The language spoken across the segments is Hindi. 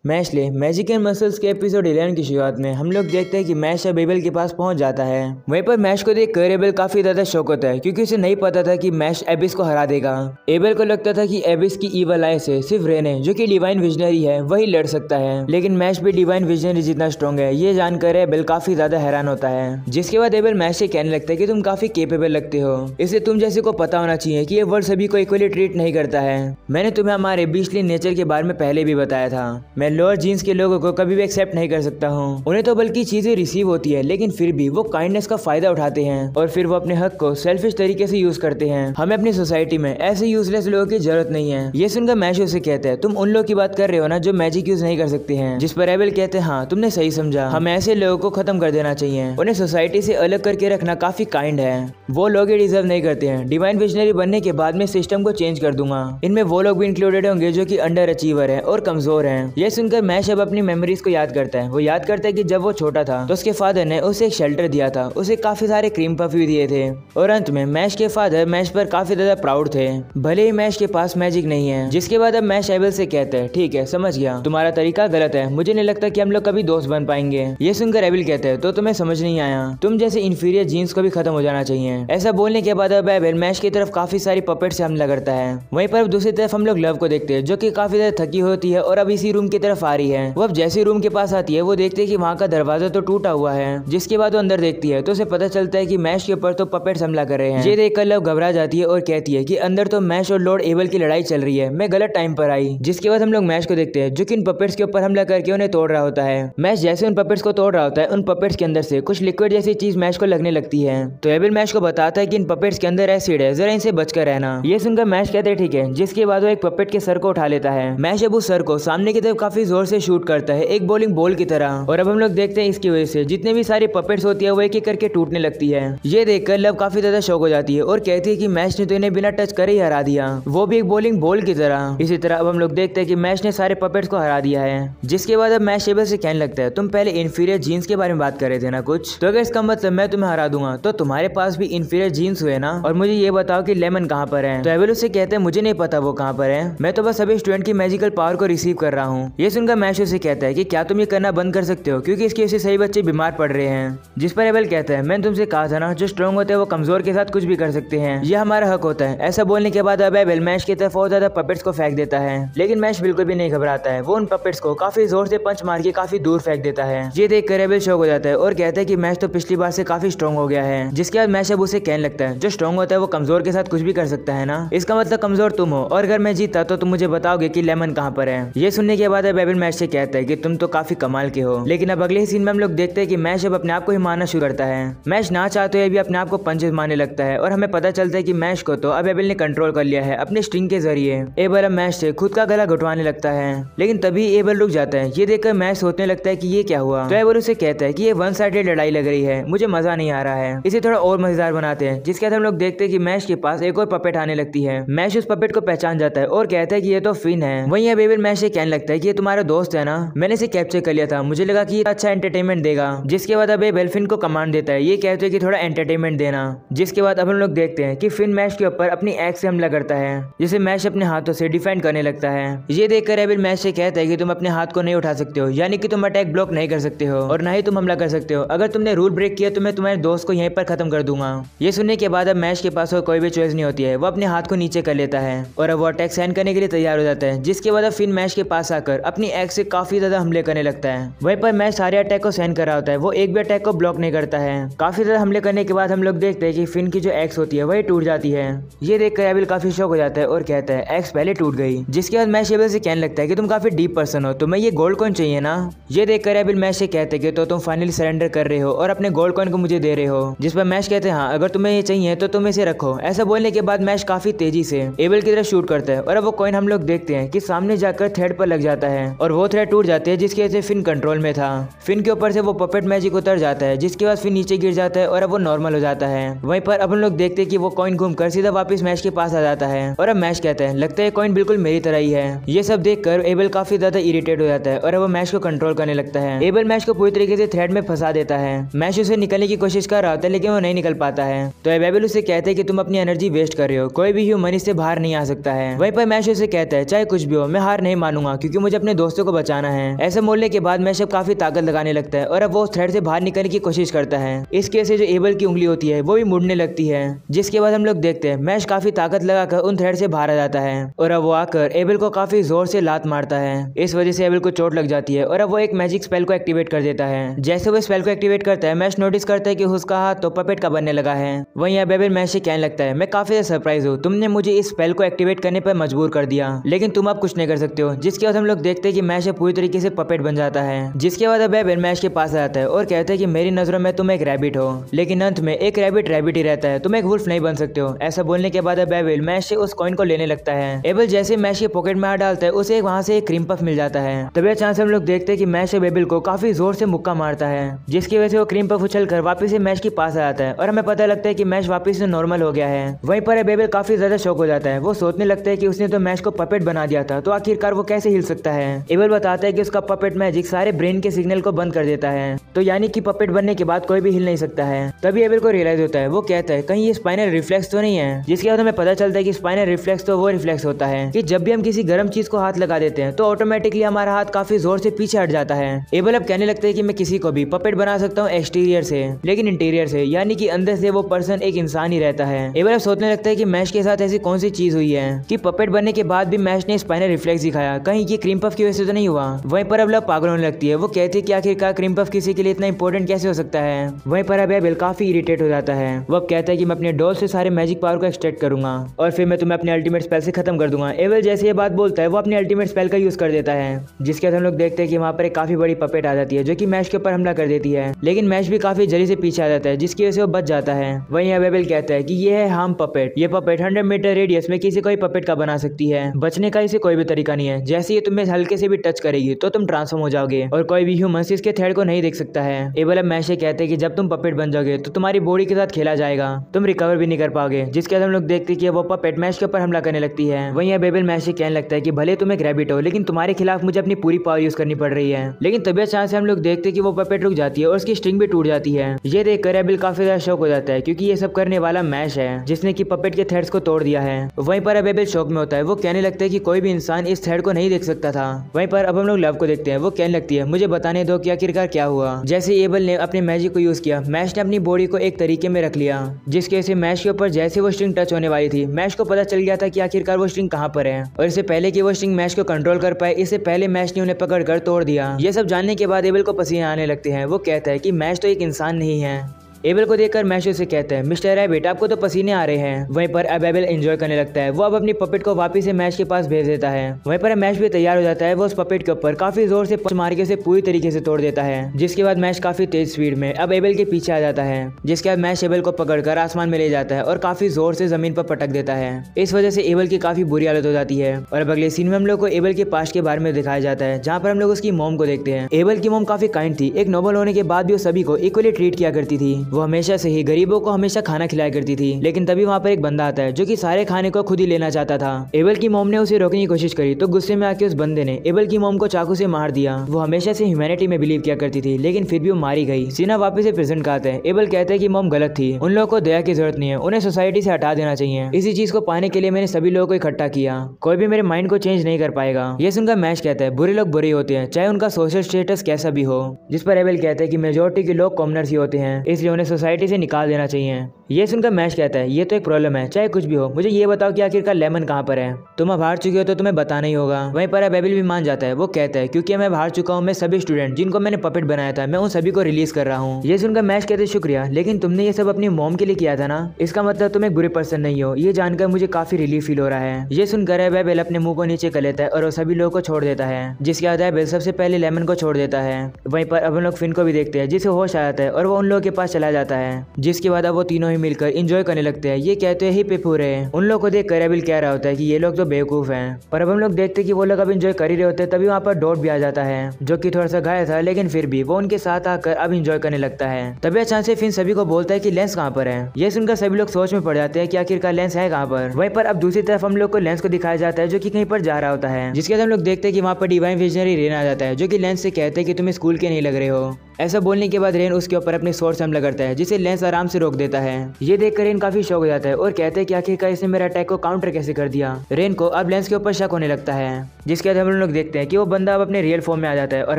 मैशले मैजिक एंड मसल्स के एपिसोड 11 की शुरुआत में हम लोग देखते हैं कि मैश अब एबल के पास पहुंच जाता है। वहीं पर मैश को देख कर एबल काफी ज्यादा शॉक होता है क्योंकि उसे नहीं पता था कि मैश एबिस को हरा देगा। एबल को लगता था कि एबिस की ईवल आई से सिर्फ रेने जो कि डिवाइन विजनरी है वही लड़ सकता है, लेकिन मैश भी डिवाइन विजनरी जितना स्ट्रॉन्ग है ये जानकर एबल काफी ज्यादा हैरान होता है। जिसके बाद एबल मैश से कहने लगता है कि तुम काफी केपेबल लगते हो, इसलिए तुम जैसे को पता होना चाहिए कि ये वर्ल्ड सभी को इक्वली ट्रीट नहीं करता है। मैंने तुम्हें हमारे बीस्टली नेचर के बारे में पहले भी बताया था। मैं लोअर जीन्स के लोगों को कभी भी एक्सेप्ट नहीं कर सकता हूँ। उन्हें तो बल्कि चीजें रिसीव होती है लेकिन फिर भी वो काइंडनेस का फायदा उठाते हैं और फिर वो अपने हक को सेल्फिश तरीके से यूज करते हैं। हमें अपनी सोसाइटी में ऐसे यूजलेस लोगों की जरूरत नहीं है। ये सुनकर मैश उसे कहता है तुम उन लोगों की बात कर रहे हो ना जो मैजिक यूज नहीं कर सकते हैं। जिस पर एबल कहते हैं हाँ तुमने सही समझा, हमें ऐसे लोगों को खत्म कर देना चाहिए। उन्हें सोसाइटी से अलग करके रखना काफी काइंड है। वो लोग ये डिजर्व नहीं करते हैं। डिवाइन विजनरी बनने के बाद में सिस्टम को चेंज कर दूंगा। इनमें वो लोग भी इंक्लूडेड होंगे जो कि अंडर अचीवर है और कमजोर हैं। ये सुनकर मैश अब अपनी मेमोरीज को याद करता है। वो याद करता है कि जब वो छोटा था तो उसके फादर ने उसे एक शेल्टर दिया था, उसे काफी सारे क्रीम पफ भी दिए थे और अंत में मैश के फादर मैश पर काफी ज्यादा प्राउड थे, भले ही मैश के पास मैजिक नहीं है। जिसके बाद अब मैश एबल से कहता है ठीक है समझ गया, तुम्हारा तरीका गलत है, मुझे नहीं लगता कि हम लोग कभी दोस्त बन पाएंगे। ये सुनकर एबल कहता है तो तुम्हें समझ नहीं आया, तुम जैसे इंफीरियर जीन्स को भी खत्म हो जाना चाहिए। ऐसा बोलने के बाद अब एबल मैश की तरफ काफी सारी पपेट से हमला करता है। वहीं पर दूसरी तरफ हम लोग लव को देखते हैं जो कि काफी ज्यादा थकी होती है और अब इसी रूम की तरफ आ रही है। वो अब जैसे रूम के पास आती है वो देखती है कि वहाँ का दरवाजा तो टूटा हुआ है। जिसके बाद वो अंदर देखती है तो उसे पता चलता है कि मैश के ऊपर तो पपेट्स हमला कर रहे हैं। ये देखकर लव घबरा जाती है और कहती है कि अंदर तो मैश और लॉर्ड एबल की लड़ाई चल रही है, मैं गलत टाइम पर आई। जिसके बाद हम लोग मैश को देखते हैं जो कि इन पपेट्स के ऊपर हमला करके उन्हें तोड़ रहा होता है। मैश जैसे उन पपेट्स को तोड़ रहा होता है उन पपेट्स के अंदर से कुछ लिक्विड जैसी चीज मैश को लगने लगती है। तो एबल मैश को बताता है कि इन पपेट्स के अंदर एसिड है, जरा इनसे बचकर रहना। ये सुनकर मैश कहते हैं ठीक है। जिसके बाद वो एक पपेट के सर को उठा लेता है। मैश अब उस सर को सामने की तरफ काफी जोर से शूट करता है एक बॉलिंग बॉल की तरह। और अब हम लोग देखते हैं इसकी वजह से जितने भी सारी पपेट्स होती है वो एक एक करके टूटने लगती है। ये देखकर लव काफी ज्यादा शॉक हो जाती है और कहती है कि मैश ने तो इन्हें बिना टच करे ही हरा दिया, वो भी एक बॉलिंग बॉल की तरह। इसी तरह अब हम लोग देखते हैं कि मैश ने सारे पपेट्स को हरा दिया है। जिसके बाद अब मैश एबल से कहने लगता है तुम पहले इंफीरियर जीन्स के बारे में बात कर रहे थे ना कुछ, तो अगर इसका मतलब मैं तुम्हें हरा दूंगा तो तुम्हारे पास भी इंफीरियर जीन्स हुए ना, और मुझे ये बताओ कि लेमन कहाँ पर है। तो एबल उससे कहते हैं मुझे नहीं पता वो कहाँ पर है, मैं तो बस अभी स्टूडेंट की मैजिकल पावर को रिसीव कर रहा हूँ। ये सुनकर मैश उसे कहता है कि क्या तुम ये करना बंद कर सकते हो क्योंकि इसकी वजह से सही बच्चे बीमार पड़ रहे हैं। जिस पर एबल कहता है मैंने तुमसे कहा था ना जो स्ट्रॉन्ग होते हैं वो कमजोर के साथ कुछ भी कर सकते हैं, ये हमारा हक होता है। ऐसा बोलने के बाद अब एबल मैश की तरफ और ज्यादा पपेट्स को फेंक देता है, लेकिन मैश बिल्कुल भी नहीं घबराता है। वो उन पपेट्स को काफी जोर से पंच मार के काफी दूर फेंक देता है। ये देखकर एबल शॉक हो जाता है और कहता है कि मैश तो पिछली बार से काफी स्ट्रॉन्ग हो गया है। जिसके बाद मैश अब उसे कहने लगता है जो स्ट्रॉन्ग होता है वो कमजोर के साथ कुछ भी कर सकता है ना, इसका मतलब कमजोर तुम हो और अगर मैं जीता तो तुम मुझे बताओगे कि लेमन कहाँ पर है। ये सुनने के बाद अब एबल मैश से कहता है कि तुम तो काफी कमाल के हो। लेकिन अब अगले ही सीन में हम लोग देखते हैं कि मैश अब अपने आप को ही मारना शुरू करता है। मैश ना चाहते हुए भी अपने आप को पंचेस मारने लगता है और हमें पता चलता है कि मैश को तो अब एबल ने कंट्रोल कर लिया है अपने स्ट्रिंग के जरिए। एबल अब मैश से खुद का गला घुटवाने लगता है, लेकिन तभी एबल रुक जाता है। ये देखकर मैश सोचने लगता है कि ये क्या हुआ। तो एबल उसे कहता है कि ये वन साइडेड लड़ाई लग रही है, मुझे मजा नहीं आ रहा है, इसे थोड़ा और मजेदार बनाते हैं। जिसके बाद हम लोग देखते हैं कि मैश के पास एक और पपेट आने लगती है। मैश उस पपेट को पहचान जाता है और कहता है कि ये तो फिन है। वहीं अब एबल मैश से कहने लगता है कि ये तुम्हारा दोस्त है ना, मैंने इसे कैप्चर कर लिया था, मुझे लगा कि ये अच्छा एंटरटेनमेंट देगा। जिसके बाद अब एबल फिन को कमांड देता है, ये कहते हैं कि थोड़ा एंटरटेनमेंट देना। जिसके बाद अब हम लोग देखते हैं कि फिन मैश के ऊपर अपनी एक्स से हमला करता है, जिसे मैश अपने हाथों से डिफेंड करने लगता है। ये देखकर एबल मैश से कहता है कि तुम अपने हाथ को नहीं उठा सकते हो, यानी कि तुम अटैक ब्लॉक नहीं कर सकते हो और ना ही तुम हमला कर सकते हो। अगर तुमने रूल ब्रेक किया तो मैं तुम्हारे दोस्त को यहीं पर खत्म कर दूंगा। ये सुनने के बाद अब मैश के पास और कोई भी चॉइस नहीं होती है, वो अपने हाथ को नीचे कर लेता है और अब वो अटैक सहन करने के लिए तैयार हो जाता है। जिसके बाद अब फिन मैश के पास आकर अपनी एक्स से काफी ज्यादा हमले करने लगता है। वहीं पर मैश सारे अटैक को सहन कर रहा होता है, वो एक भी अटैक को ब्लॉक नहीं करता है। काफी ज्यादा हमले करने के बाद हम लोग देखते हैं कि फिन की जो एक्स होती है वही टूट जाती है। ये देखकर एबल काफी शॉक हो जाता है और कहता है एक्स पहले टूट गई। जिसके बाद मैश एबल से कहने लगता है कि तुम काफी डीप पर्सन हो, तुम्हें ये गोल्ड कॉइन चाहिए ना। ये देखकर एबल मैश से कहते हैं कि तो तुम फाइनली सरेंडर कर रहे हो और अपने गोल्ड कॉइन को मुझे दे रहे हो। जिस पर मैश कहते हैं हाँ अगर तुम्हें ये चाहिए तो तुम इसे रखो। ऐसा बोलने के बाद मैश काफी तेजी से एबल की तरफ शूट करता है और अब वो कॉइन हम लोग देखते हैं कि सामने जाकर थ्रेड पर लग जाता है और वो थ्रेड टूट जाती है, जिसकी वजह से फिन कंट्रोल में था। फिन के ऊपर से वो पपेट मैजिक उतर जाता है, जिसके बाद फिन नीचे गिर जाता है और अब वो नॉर्मल हो जाता है। वहीं पर अब हम लोग देखते हैं कि वो कॉइन घूमकर सीधा वापस मैश के पास आ जाता है और अब मैश कहता है लगता है कॉइन बिल्कुल मेरी तरह ही है। ये सब देखकर एबल काफी ज्यादा इरिटेट हो जाता है और अब वो मैश को कंट्रोल करने लगता है। एबल मैश को पूरी तरीके से थ्रेड में फंसा देता है। मैश उसे निकलने की कोशिश कर रहा होता है लेकिन वो नहीं निकल पाता है। तो एबल उसे कहते हैं कि तुम अपनी एनर्जी वेस्ट कर रहे हो, कोई भी ह्यूमन इससे बाहर नहीं आ सकता है। वहीं पर मैश उसे कहता है चाहे कुछ भी हो मैं हार नहीं मानूंगा क्योंकि मुझे अपने अपने दोस्तों को बचाना है। ऐसा बोलने के बाद मैश अब काफी ताकत लगाने लगता है और अब वो उस थ्रेड से बाहर निकलने की कोशिश करता है। इस केस से जो एबल की उंगली होती है वो भी मुड़ने लगती है, जिसके बाद हम लोग देखते हैं मैश काफी ताकत लगाकर उन थ्रेड से बाहर आ जाता है और अब वो आकर एबल को काफी जोर से लात मारता है। इस वजह से एबल को चोट लग जाती है और अब वो एक मैजिक स्पेल को एक्टिवेट कर देता है। जैसे वो स्पेल को एक्टिवेट करता है मैश नोटिस करता है कि उसका हाथ तो पपेट का बनने लगा है। वहीं अब एबल मैश से कहने लगता है, मैं काफी सरप्राइज हूँ, तुमने मुझे इस स्पेल को एक्टिवेट करने पर मजबूर कर दिया, लेकिन तुम अब कुछ नहीं कर सकते हो। जिसके बाद हम लोग देखते हैं कि मैश पूरी तरीके से पपेट बन जाता है। जिसके बाद अब एबल मैश के पास आता है और कहता है कि मेरी नजरों में तुम एक रैबिट हो, लेकिन अंत में एक रैबिट रैबिट ही रहता है, तुम एक वुल्फ नहीं बन सकते हो। ऐसा बोलने के बाद अब एबल मैश से उस कॉइन को लेने लगता है। एबल जैसे मैश के पॉकेट में हाथ डालता है उसे वहां से एक क्रीम पफ मिल जाता है। तभी अचानक से हम लोग देखते हैं कि मैश एबल को काफी जोर से मुक्का मारता है, जिसकी वजह से वो क्रीम पफ उछल कर वापिस से मैश के पास आ जाता है और हमें पता लगता है कि मैश वापिस से नॉर्मल हो गया है। वहीं पर एबल काफी ज्यादा शॉक हो जाता है। वो सोचने लगता है कि उसने तो मैश को पपेट बना दिया था, तो आखिरकार वो कैसे हिल सकता है। एबल बताता है कि उसका पपेट मैजिक सारे ब्रेन के सिग्नल को बंद कर देता है, तो यानी कि पपेट बनने के बाद कोई भी हिल नहीं सकता है। तभी एबल को रियलाइज होता है। वो कहता है कहीं ये स्पाइनल रिफ्लेक्स तो नहीं है। जिसके बाद हमें पता चलता है कि स्पाइनल रिफ्लेक्स तो वो रिफ्लेक्स होता है कि जब भी हम किसी गर्म चीज को हाथ लगा देते हैं तो ऑटोमेटिकली हमारा हाथ काफी जोर से पीछे हट जाता है। एबल अब कहने लगता है कि मैं किसी को भी पपेट बना सकता हूँ एक्सटीरियर से, लेकिन इंटीरियर से यानी कि अंदर से वो पर्सन एक इंसान ही रहता है। एबल अब सोचने लगता है कि मैश के साथ ऐसी कौन सी चीज हुई है कि पपेट बनने के बाद भी मैश ने स्पाइनल रिफ्लेक्स दिखाया, कहीं ये क्रीम पफ की वजह से तो नहीं हुआ। वहीं पर अब लव पागल होने लगती है। वो कहती है कि आखिरकार क्रीम पफ किसी के लिए इतना इंपॉर्टेंट कैसे हो सकता है। वहीं पर अब एबल काफी इरिटेट हो जाता है। वो अब कहता है कि मैं अपने डॉल से सारे मैजिक पावर को एक्सट्रैक्ट करूंगा और फिर मैं तुम्हें अपने अल्टीमेट स्पेल से खत्म कर दूंगा। एबल जैसे ये बात बोलता है वो अपने अल्टीमेट स्पेल का यूज कर देता है, जिसके बाद हम लोग देखते हैं कि वहाँ पर एक काफी बड़ी पपेट आ जाती है जो कि मैश के ऊपर हमला कर देती है, लेकिन मैश भी काफी जल्दी से पीछे आ जाता है, जिसकी वजह से वो बच जाता है। वहीं अब एबल कहता है कि ये है हार्म पपेट, ये पपेट 100 मीटर रेडियस में किसी को पपेट का बना सकती है, बचने का इसे कोई भी तरीका नहीं है। जैसे ये तुम्हें हल्के से भी टच करेगी तो तुम ट्रांसफॉर्म हो जाओगे और कोई भी ह्यूमन इसके थ्रेड को नहीं देख सकता है। एबल अब मैश से कहते हैं कि जब तुम पपेट बन जाओगे तो तुम्हारी बॉडी के साथ खेला जाएगा, तुम रिकवर भी नहीं कर पाओगे। जिसके बाद हम लोग देखते हैं कि वो पपेट मैश के ऊपर हमला करने लगती है। वहीं अब एबल मैश से कहने लगता है कि भले तुम एक रैबिट हो, लेकिन तुम्हारे खिलाफ मुझे अपनी पूरी पावर यूज करनी पड़ रही है। लेकिन तभी अचानक से हम लोग देखते हैं कि वो पपेट रुक जाती है और उसकी स्ट्रिंग भी टूट जाती है। ये देखकर एबल काफी ज्यादा शॉक हो जाता है, क्योंकि ये सब करने वाला मैश है जिसने की पपेट के थ्रेड्स को तोड़ दिया है। वहीं पर अब एबल शॉक में होता है। वो कहने लगता है कि कोई भी इंसान इस थ्रेड को नहीं देख सकता था। वहीं पर अब हम लोग लव को देखते हैं। वो कहने लगती है मुझे बताने दो कि आखिरकार क्या हुआ। जैसे एबल ने अपने मैजिक को यूज किया, मैश ने अपनी बॉडी को एक तरीके में रख लिया, जिसकी वजह से मैश के ऊपर जैसे वो स्ट्रिंग टच होने वाली थी, मैश को पता चल गया था कि आखिरकार वो स्ट्रिंग कहाँ पर है, और इससे पहले कि वो स्ट्रिंग मैश को कंट्रोल कर पाए इससे पहले मैश ने उन्हें पकड़कर तोड़ दिया। ये सब जानने के बाद एबल को पसीने आने लगते हैं। वो कहता है कि मैश तो एक इंसान नहीं है। एबल को देखकर मैश से कहता है मिस्टर रैबिट आपको तो पसीने आ रहे हैं। वहीं पर अब एबल एंजॉय करने लगता है। वो अब अपनी पपेट को वापस से मैश के पास भेज देता है। वहीं पर मैश भी तैयार हो जाता है। वो उस पपेट के ऊपर काफी जोर से पंच मार के उसे पूरी तरीके से तोड़ देता है, जिसके बाद मैश काफी तेज स्पीड में अब एबल के पीछे आ जाता है। जिसके बाद मैश एबल को पकड़कर आसमान में ले जाता है और काफी जोर से जमीन पर पटक देता है। इस वजह से एबल की काफी बुरी हालत हो जाती है। और अब अगले सीन में हम लोग को एबल के पास्ट के बारे में दिखाया जाता है, जहाँ पर हम लोग उसकी मॉम को देखते हैं। एबल की मॉम काफी काइंड थी। एक नोबल होने के बाद भी वो सभी को इक्वली ट्रीट किया करती थी। वो हमेशा से ही गरीबों को हमेशा खाना खिलाया करती थी। लेकिन तभी वहाँ पर एक बंदा आता है जो कि सारे खाने को खुद ही लेना चाहता था। एबल की मॉम ने उसे रोकने की कोशिश करी तो गुस्से में आके उस बंदे ने एबल की मॉम को चाकू से मार दिया। वो हमेशा से ह्यूमैनिटी में बिलीव किया करती थी, लेकिन फिर भी वो मारी गई। सीना वापस से प्रेजेंट का आता है। एबल कहता है कि मॉम गलत थी, उन लोगों को दया की जरूरत नहीं है, उन्हें सोसाइटी से हटा देना चाहिए। इसी चीज को पाने के लिए मैंने सभी लोगों को इकट्ठा किया, कोई भी मेरे माइंड को चेंज नहीं कर पाएगा। ये सुनकर मैश कहता है बुरे लोग बुरे होते हैं, चाहे उनका सोशल स्टेटस कैसा भी हो। जिस पर एबल कहता है कि मेजोरिटी के लोग कॉमनर्स ही होते हैं, इसलिए उन्हें सोसाइटी से निकाल देना चाहिए। ये सुनकर मैश कहता है ये तो एक प्रॉब्लम है, चाहे कुछ भी हो, मुझे ये बताओ कि आखिरकार लेमन कहाँ पर है। तुम अब हार चुके हो तो तुम्हें बताना ही होगा। वहीं पर अब एबल भी मान जाता है। वो कहता है क्योंकि मैं हार चुका हूँ, मैं सभी स्टूडेंट जिनको मैंने पपेट बनाया था मैं उन सभी को रिलीज कर रहा हूँ। ये सुनकर मैश कहते शुक्रिया, लेकिन तुमने ये सब अपनी मॉम के लिए किया था ना, इसका मतलब तुम एक बुरे पर्सन नहीं हो। ये जानकर मुझे काफी रिलीफ फील हो रहा है। ये सुनकर एबल अपने मुंह को नीचे कर लेता है और वो सभी लोगों को छोड़ देता है, जिसके बाद एबल सबसे पहले लेमन को छोड़ देता है। वहीं पर अब हम लोग फिन को भी देखते हैं, जिसे होश आ जाता है और वो उन लोगों के पास चला जाता है। जिसके बाद अब वो तीनों ही मिलकर एंजॉय करने लगते हैं। ये कहते हैं ही पे पूरे। उन लोगों को देखकर एबल कह रहा होता है कि ये लोग तो बेवकूफ हैं। पर अब हम लोग देखते हैं कि वो लोग अब एंजॉय कर ही रहे होते हैं। तभी वहाँ पर डॉट भी आ जाता है, जो कि थोड़ा सा घायल था, लेकिन फिर भी वो उनके साथ आकर अब एंजॉय करने लगता है। तभी अचानक से फिन सभी को बोलता है कि लेंस कहाँ पर है। ये सुनकर सभी लोग सोच में पड़ जाते हैं कि आखिरकार लेंस है कहाँ पर। वहीं पर अब दूसरी तरफ हम लोग को लेंस को दिखाया जाता है, जो कि कहीं पर जा रहा होता है। जिसके बाद हम लोग देखते हैं कि वहाँ पर डिवाइन विजनरी रेन आ जाता है, जो कि लेंस से कहते हैं कि तुम स्कूल के नहीं लग रहे हो। ऐसा बोलने के बाद रेन उसके ऊपर अपनी स्वॉर्ड से हमला करता है, जिसे लेंस आराम से रोक देता है। ये देखकर रेन काफी शॉक हो जाता है और कहते हैं कि आखिरकार इसने मेरे अटैक को काउंटर कैसे कर दिया। रेन को अब लेंस के ऊपर शक होने लगता है, जिसके बाद हम लोग देखते हैं कि वो बंदा अब अपने रियल फॉर्म में आ जाता है और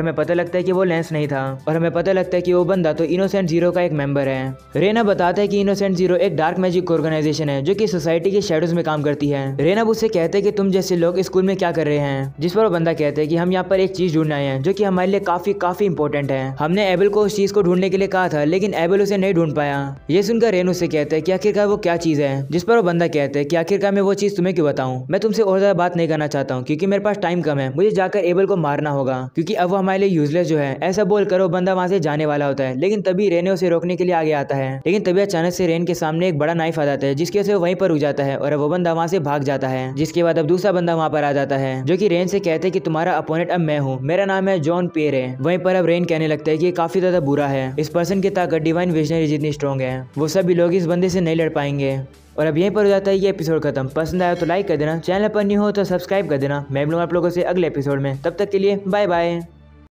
हमें पता लगता है कि वो लेंस नहीं था और हमें पता लगता है कि वो बंदा तो इनोसेंट जीरो का एक मेंबर है। रेन अब बताता है कि इनोसेंट जीरो एक डार्क मैजिक ऑर्गेनाइजेशन है जो कि सोसाइटी के शेडोज में काम करती है। रेन अब उससे कहते हैं कि तुम जैसे लोग स्कूल में क्या कर रहे हैं, जिस पर वो बंदा कहते हैं कि हम यहाँ पर एक चीज ढूंढना है जो कि हमारे लिए काफी इंपॉर्टेंट है। हमने एबल को उस चीज को ढूंढने के लिए कहा था, लेकिन एबल उसे नहीं ढूंढ पाया। ये सुनकर रेन उससे कहते हैं कि आखिरकार वो क्या चीज है, जिस पर वो बंदा कहते हैं कि आखिरकार मैं वो चीज तुम्हें क्यों बताऊं, मैं तुमसे और ज्यादा बात नहीं करना चाहता हूँ क्योंकि मेरे पास टाइम कम है, मुझे जाकर एबल को मारना होगा क्योंकि अब वो हमारे लिए यूजलेस जो है। ऐसा बोलकर वो बंदा वहां से जाने वाला होता है, लेकिन तभी रेन उसे रोकने के लिए आगे आता है। लेकिन तभी अचानक से रेन के सामने एक बड़ा नाइफ आ जाता है, जिसकी वजह से वो वहीं पर रुक जाता है और वो बंदा वहां से भाग जाता है। जिसके बाद अब दूसरा बंदा वहां पर आ जाता है जो कि रेन से कहते हैं कि तुम्हारा अपोनेंट अब मैं हूँ, मेरा नाम है जॉन पेरे। वहीं पर अब रेन कहने लगता है कि काफी ज्यादा बुरा है, इस पर्सन की ताकत डिवाइन विजनरी जितनी स्ट्रॉन्ग है, वो सभी लोग इस बंदे से नहीं लड़ पाएंगे। और अब यहीं पर हो जाता है ये एपिसोड खत्म। पसंद आया तो लाइक कर देना, चैनल पर न्यू हो तो सब्सक्राइब कर देना। मैं मिलूंगा आप लोगों से अगले एपिसोड में, तब तक के लिए बाय बाय।